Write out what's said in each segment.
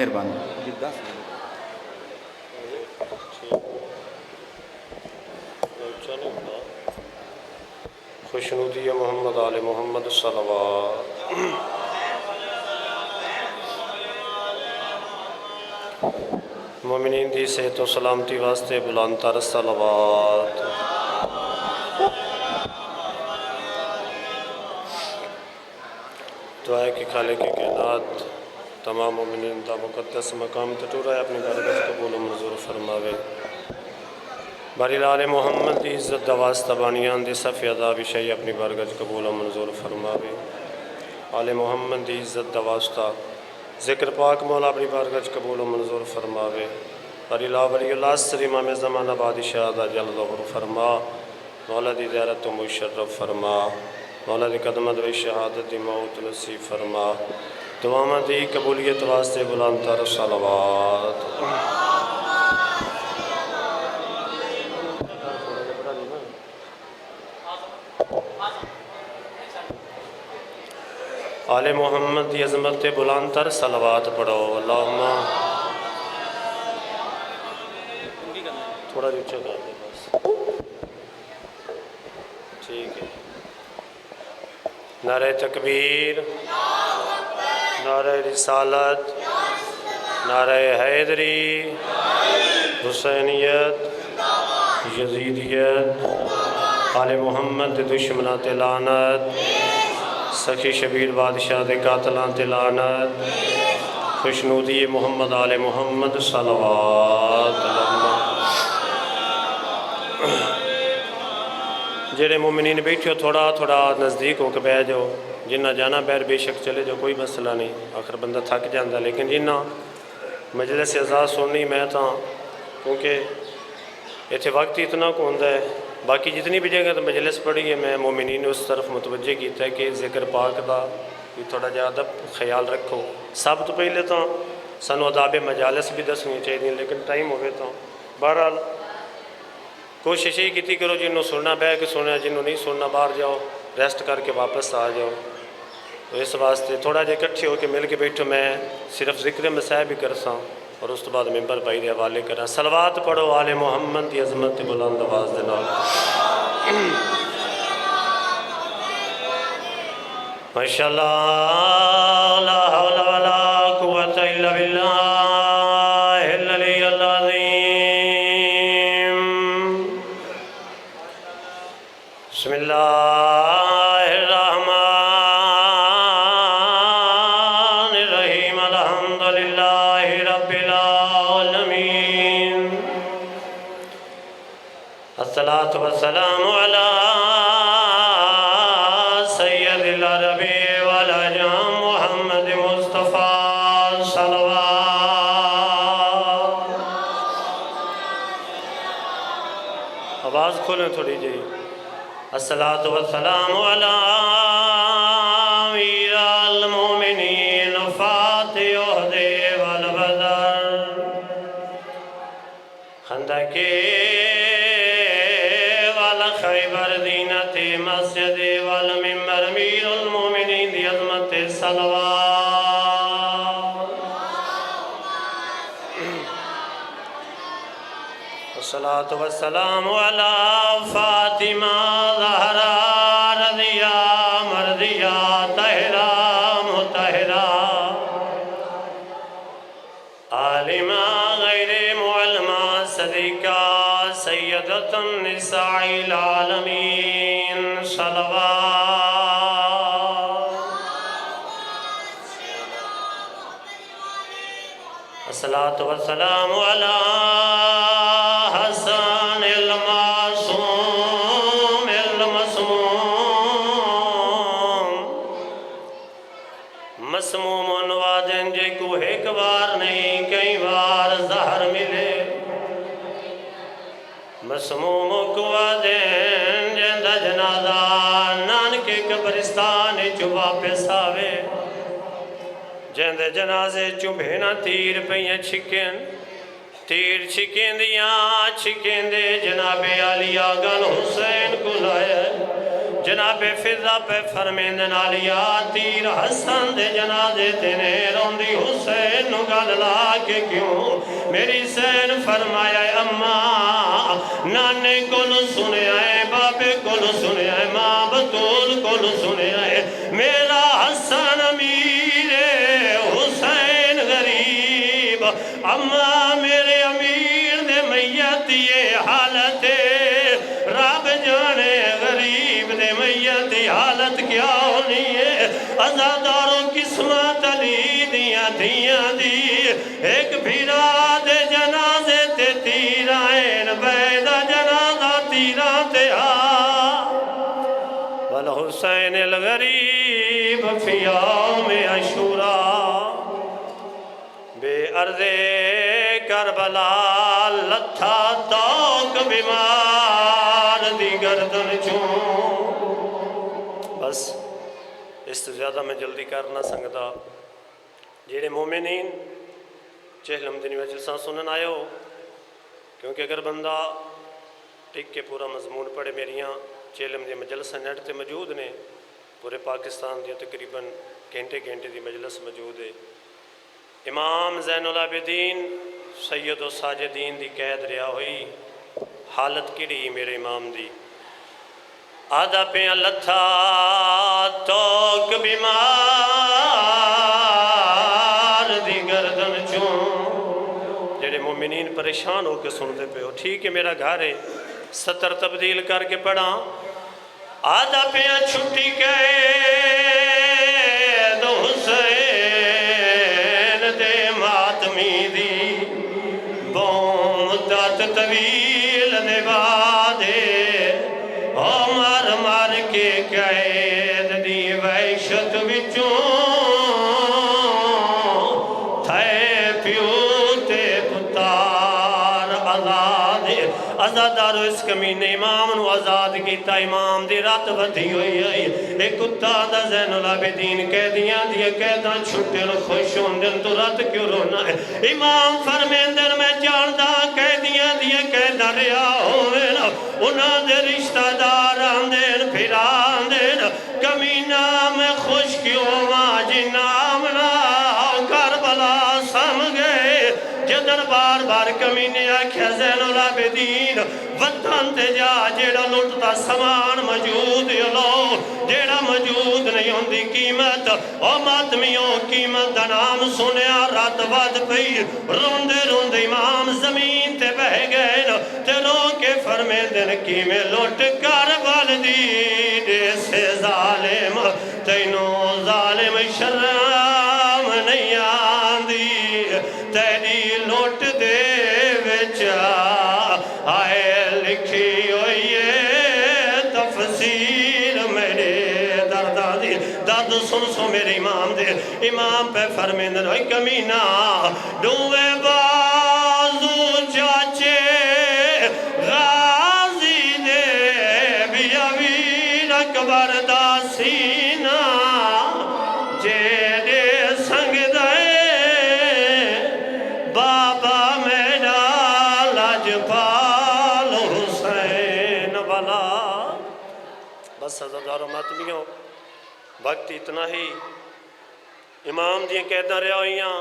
مہربانی خوشنودی محمد آل محمد صلوات مومنین دی صحت و سلامتی واسطے بلند تر صلوات دعا ہے کہ خالق کائنات تمام مومنین دا مقدس مقام تٹورا ہے اپنی بارگاہ قبول و منظور فرماوے باری لال محمد دی عزت دا واسطہ بانیان دی صفی عذاب شئی اپنی بارگاہ قبول و منظور فرماوے آل محمد دی عزت دا واسطہ ذکر پاک مولا اپنی بارگاہ قبول و منظور فرماوے باری لا ولی اللہ سر امام زمانہ بادشاہ دا جل ظہور فرما مولا دی زیارت و مشرف فرما مولا دی قدمت و شہادت دی موت نصیب فرما دعاواں دی قبولیت واسطے بلند تر صلوات آل محمد دی عظمت بلند تر صلوات پڑھو اللہم تھوڑا نیچے کر دے بس ٹھیک ہے نعرہ تکبیر نعرہ رسالت نعرہ حیدری حسینیت یزیدیت آل محمد دے دشمناں تے لعنت سخی شبیر بادشاہ دے قاتلاں تے لعنت خوشنودی محمد آل محمد صلوات جڑے مومنین بیٹھو تھوڑا تھوڑا نزدیک ہو کے بیٹھ جاؤ جنہ جانا بیر بے شک چلے جو کوئی مسئلہ نہیں آخر بندہ تھک جاندہ لیکن جنہ مجلس اعزاز سننی میں تھا کیونکہ ایتھے وقت اتنا کو ہوندہ ہے باقی جتنی بھی جگہ تو مجلس پڑھی ہے میں مومنین اس طرف متوجہ کیتا ہے کہ ذکر پاک دا بھی تھوڑا زیادہ خیال رکھو سب تو پہلے تو سانو آداب مجالس بھی دسنی چاہیے لیکن ٹائم ہوئے تو بہرحال کوشش ہی کیتی کرو جنہوں سننا بہ کے سننا جنہوں نہیں سننا باہر جاؤ ریسٹ کر کے واپس آ جاؤ تو اس واسطے تھوڑا جہا اکٹھے ہو کے مل کے بیٹھو میں صرف ذکر مسائب بھی کرساں اور اس تو بعد ممبر بھائی دے حوالے کرا صلوات پڑھو آل محمد دی عظمت بلند آواز دے نال ماشاءاللہ لا حول ولا قوت الا باللہ العلی العظیم بسم اللہ الرحمن الرحیم الحمدللہ رب العالمین الصلاة والسلام علی سید العرب والعجم محمد مصطفیٰ صلوات آواز کھولیں تھوڑی جی الصلاة والسلام علی امیر المومنین فاتح احد والبدر خندق والخیبر دینت مسجد والمنبر امیر المومنین دی عظمت صلوات الصلاة والسلام علی فاطمہ زہرا رضیہ مرضیہ طاہرہ مطہرہ عالمہ غیر معلمہ صدیقہ سیدۃ النساء العالمین صلوات الصلاة والسلام علی حسن المعصوم المسموم مسموم وادن جے کو ایک بار نہیں کئی بار زہر ملے مسموم کو وادن جندہ جنازہ نانکے قبرستان چو واپس آوے جندہ جنازے چوبھینا تیر پہیاں چھکن تیر چھکیں دیاں چھکیں دے جناب علی آگن حسین کو لائے جناب فضا پہ فرمیندے نال یا تیر حسن دے جنازے تینے روندی حسین نو گل لا کے کیوں میری سین فرمایا اماں نانے کول سنیا ہے بابے کول سنیا ہے ماں بطول کول سنیا ہے میرا حسن امیر حسین غریب اماں میرے امیر دے میت یہ حالت رب جانے غریب دے میت حالت کیا ہونی ہے عزاداروں قسمت علی دیاں دیاں دی ایک بھیرا دے جنازے تے تیرائن بیدہ جنازہ تیران تے والحسین الغریب فی یوم عاشورا بے عرض کربلا لتھا توک بیمار دی گردن چوں بس اس سے زیادہ میں جلدی کر نہ سکتا جیڑے مومنین چہلم دنی میں جلسہ سنن آئے ہو کیونکہ اگر بندہ ٹک کے پورا مضمون پڑھے میریاں چہلم دی مجلسہ نیٹ تے موجود نے پورے پاکستان دی تقریباً گھنٹے دی مجلس موجود ہے امام زین العابدین سید و ساجدین دی قید رہا ہوئی حالت کیڑی میرے امام دی آدھا پہ لتھا توک بیمار دی گردن چوں جڑے مومنین پریشان ہو کے سنتے پہ ہو ٹھیک ہے میرا گھر ہے سطر تبدیل کر کے پڑھا آدھا پہ چھٹی گئے دو حسین دے ماتمی دی بوم مدت طویل دے بادے او مار مار کے قید دی وحشت وچوں تھے پیو تے پتار آزادارو اس کمینے امام نو آزاد کیتا امام دی رات بدھی ہوئی ہے ایک کتا دا زین العابدین قیدیاں دی قیداں چھٹے نو خوش ہوندن تو رات کیوں رونا ہے امام فرمیندن میں جاندہ قیدیاں دی قیداں رہا ہوئے نا انہاں دے رشتہ دار آندین پھر آندین کمینہ میں خوش کیوں ماں جنام نا کربلا سم گئے جدن بار بار کمینے آکھیا زین العابدین وطن تے جا جیڑا لٹتا سامان موجود لو جیڑا موجود نہیں ہوندی قیمت او ماتمیوں قیمت دا نام سنیا رات ود پئی روندے روندے امام زمین تے بہ گئے تے رو کے فرمیندن کی میں لٹ کربل دی دے سے ظالم تینوں ظالم شرم نہیں آندی تیری لٹ دے وچا آئے لکھی ہوئی ہے تفسیر میرے دردہ دی درد سن سو میرے امام دے امام پہ فرمیندن ہوئی کمینہ ڈوے بازو چاچے غازی دے بیا ویر اکبر دا سینہ جیڑے سنگ دے بابا میرا لاجپال حسین والا بس عزادارو ماتمیوں وقت اتنا ہی امام دیاں قیداں رہا ہوئیاں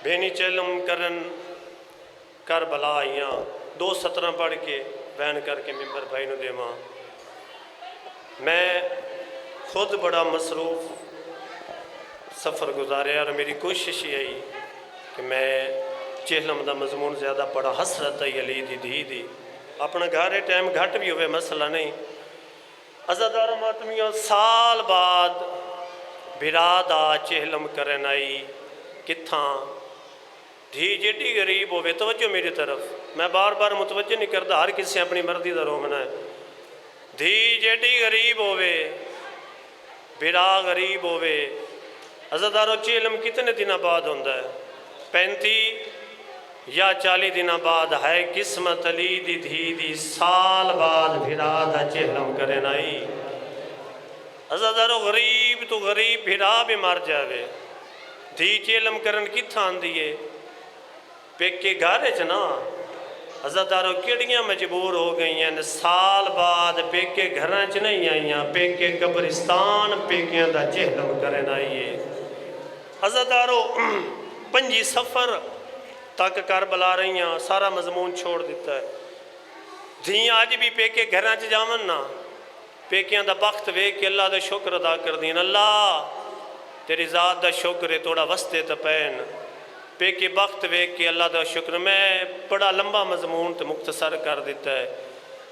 بینی چلم کرن کربلا آئیاں دو سطرہ پڑھ کے بین کر کے ممبر بھائی نو دے ماں میں خود بڑا مصروف سفر گزارے اور میری کوشش یہی کہ میں چہلم دا مضمون زیادہ پڑھا حسرت علی دی دھی دی اپنا گھارے ٹائم گھٹ بھی ہوئے مسئلہ نہیں عزادار و ماتمیوں سال بعد بھرادا چہلم کرن آئی کتھاں دھی جیڈی غریب ہوئے توجہ میری طرف میں بار بار متوجہ نہیں کرتا ہر کسی اپنی مرضی دا رومنا ہے دھی جیڈی غریب ہوئے بھرا غریب ہوئے عزادارو چہلم کتنے دنہ بعد ہوندہ ہے 35 یا 40 دنہ بعد ہے قسمت علی دی دھی دی سال بعد بھرا دا چہلم کرن آئی عزادارو غریب تو غریب بھرا بھی مر جاوے دھی چہلم کرن کتھاں دیئے پیک کے گھارے چنا عزتدارو کیڑیاں مجبور ہو گئی ہیں سال بعد پیکے گھراں چ نہیں آئیاں پیکے قبرستان پیکیاں دا جہلم کرن آئیے عزتدارو 5 سفر تک کربلا رہی ہیں سارا مضمون چھوڑ دیتا ہے دھیاں آج بھی پیکے گھراں چ جاون نا پیکیاں دا بخت ویکھ کے اللہ دا شکر ادا کر دین اللہ تیری ذات دا شکر ہے توڑا وستے تا پین پیکے بخت ویکھ کے اللہ دا شکر میں بڑا لمبا مضمون تے مختصر کر دیتا ہے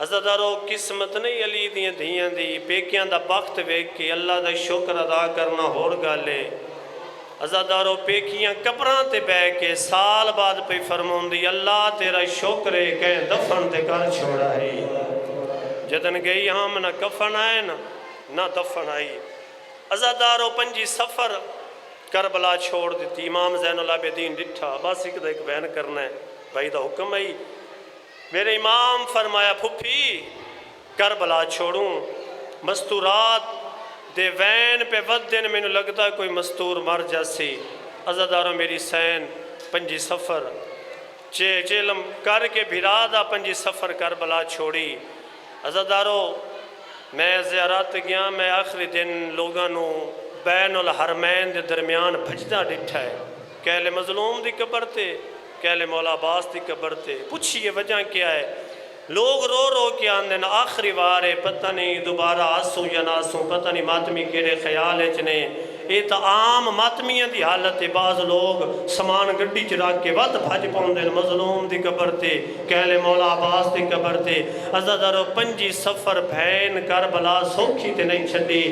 عزتدارو قسمت نہیں علی دیاں دھیاں دی پیکیاں دا بخت ویکھ کے اللہ دا شکر ادا کرنا ہور گالے عزتدارو پیکیاں قبراں تے بہ کے سال بعد پہ فرمون دی اللہ تیرا شکر ہے کہ دفن تے کر چھوڑا ہے جدن گئی ہم نہ کفن آئے نہ دفن آئی عزتدارو 5 سفر کربلا چھوڑ دیتی امام زین العابدین ڈٹھا بس ایک دا ایک بیان کرنا ہے بھائی دا حکم ہے میرے امام فرمایا پھپھی کربلا چھوڑوں مستورات دے وین پہ ودن میں نے لگتا ہے کوئی مستور مر جاسی عزتدارو میری سین 5 سفر چیلم کر کے بھرادا 5 سفر کربلا چھوڑی عزتدارو میں زیارت گیا میں آخری دن لوگانوں بین الحرمین دے درمیان بھجدہ ڈٹھا ہے کہلے مظلوم دی قبر تے کہلے مولا عباس دی قبر تے پوچھئے وجہ کیا ہے لوگ رو رو کے آندن آخری وارے پتہ نہیں دوبارہ آسوں یا ناسوں پتہ نہیں ماتمی کیڑے خیال اچنے یہ تو عام ماتمیاں دی حالت ہے بعض لوگ سامان گڈی چراغ کے بعد بھج پاؤندے مظلوم دی قبر تے کہلے مولا عباس دی قبر تے عزتدارو 5 سفر بھین کربلا سوکھی تے نہیں چھڈی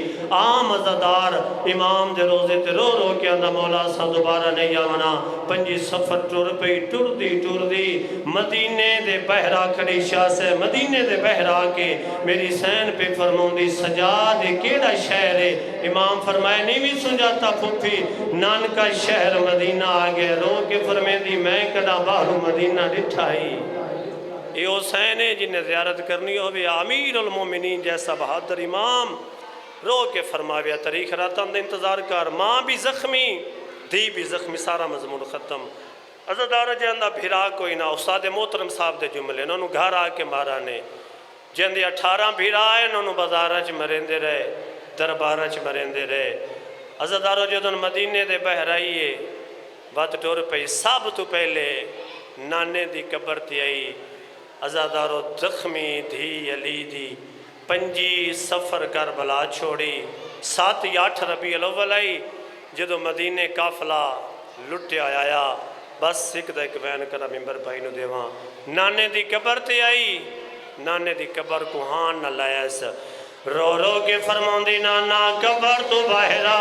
عام عزتدار امام دے روزے تے رو رو کے آندا مولا سا دوبارہ نہیں آونا 5 سفر ٹر پئی ٹر دی مدینے دے بہرا کھڑی شاہ سے مدینے دے بہرا کے میری سین پہ فرمون دی سجا دے کیڑا شہر ہے امام فرمائے نہیں بھی سنجاتا پھپھی نانکا شہر مدینہ آگے رو کے فرمین دی میں کدا باہرو مدینہ ڈٹھائی یہ حسین ہے جنہیں زیارت کرنی ہو بھی امیر المومنین جیسا بہادر امام رو کے فرماویا تاریخ راتاں دے انتظار کر ماں بھی زخمی دی بھی زخمی سارا مضمون ختم عزتدارو جاندہ بھیرا کوئی نہ استاد محترم صاحب دے جملے انہوں گھر آ کے مارا نے جاندے 18 بھیرا آئے انہوں بازارہ چ مرندے رہے دربارہ چ مرندے رہے عزتدارو جدن مدینے دے بہرائیے بات ٹور پئی سب تو پہلے نانے دی قبر تے آئی عزتدارو زخمی دھی علی دی 5 سفر کربلا چھوڑی 7 یا 8 ربیع الاول آئی جدو مدینے قافلہ لٹیا آیا بس ایک دا ایک بیان کرا ممبر بھائی نو دیواں نانے دی قبر تے آئی نانے دی قبر کو ہان نہ لایا اس رو رو کے فرمان دی نانا قبر تو بہرا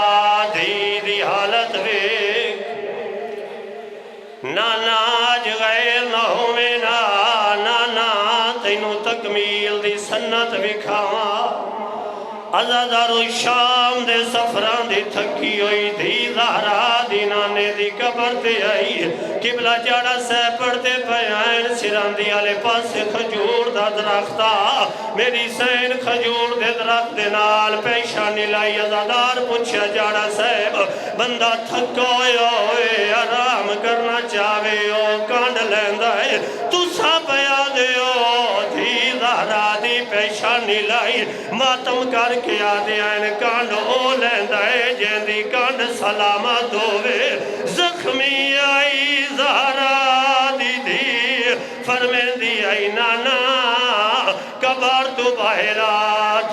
دی حالت ویک نانا آج غیر نہ ہوئے نانا تینوں تکمیل دی سنت بکھاواں عزتدارو شام دے سفران دی تھکی ہوئی دھی زہرا دی نانے دی قبر تے آئی قبلہ جاڑا سے پڑھتے پیائن سران دی آلے پاس خجور دا درختہ میری سین خجور دے درخت دے نال پیشانی لائی عزتدار پوچھا جاڑا صاحب بندہ تھکا ہوئے آرام کرنا چاہوے ہو کانڈ لیندہ ہے تو سا پیا دے ہو دھی زہرا دی پیشانی لائی ماتم کر کے آدھے آئین کانڈ او لیندہ ہے جیندی کانڈ سلامت ہوئے زخمی آئی زہرا دی فرمین دی آئی نانا قبر تو بہرا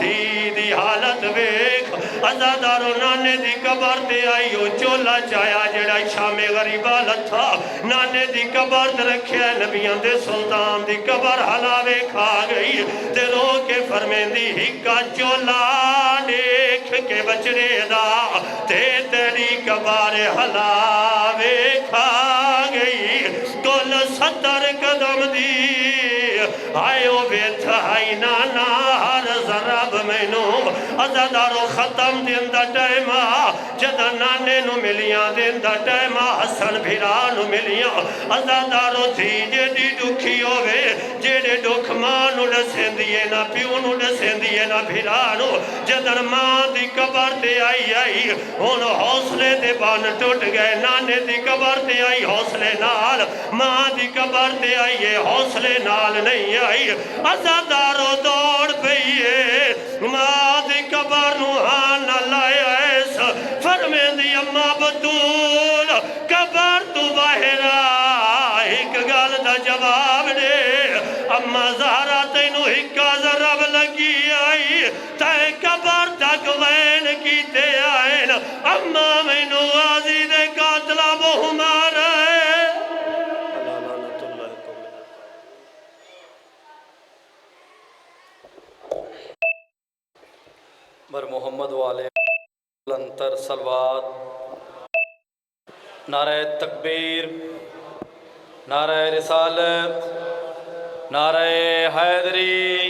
دی حالت ویک عزتدارو نانے دی قبر تے آئی ہو چولا چایا جڑا شام غریبہ لتھا نانے دی قبر تے رکھیا نبیان دے سلطان دی قبر حلاوے کھا گئی تے رو کے فرمین دی ہکا چولا دیکھ کے بچڑے دا تے تیری قبر حلاوے کھا گئی کل 70 قدم دی آئے او بیتھائی نانا ہر ضرب مینو عزادارو ختم دن دا ٹائمہ جدہ نانے نو ملیاں دن دا ٹائمہ حسن بھیرا نو ملیاں عزادارو تھی جیڑی دکھی ہوئے جیڑے دکھ ماں نو ڈسیں دیئے نا پیو نو ڈسیں دیئے نا بھیرا نو جدن ماں دی قبر تے آئی ان حوصلے دے بان ٹوٹ گئے نانے دی قبر تے آئی حوصلے نال ماں دی قبر تے آئی حوصلے نال نہیں آئی عزادارو دوڑ پئیے ماں دی قبر نو ہاں نہ لائے ایس فرمین دی اماں بطول قبر تو باہر ایک گال دا جواب دے اماں زہرا تینو ہکا ضرب لگی آئی تے قبر تک وین کیتے آئین اماں مینو غازی دے قاتلہ بہو مارے بر محمد والے لنتر سلوات نعرہ تکبیر نعرہ رسالت نعرہ حیدری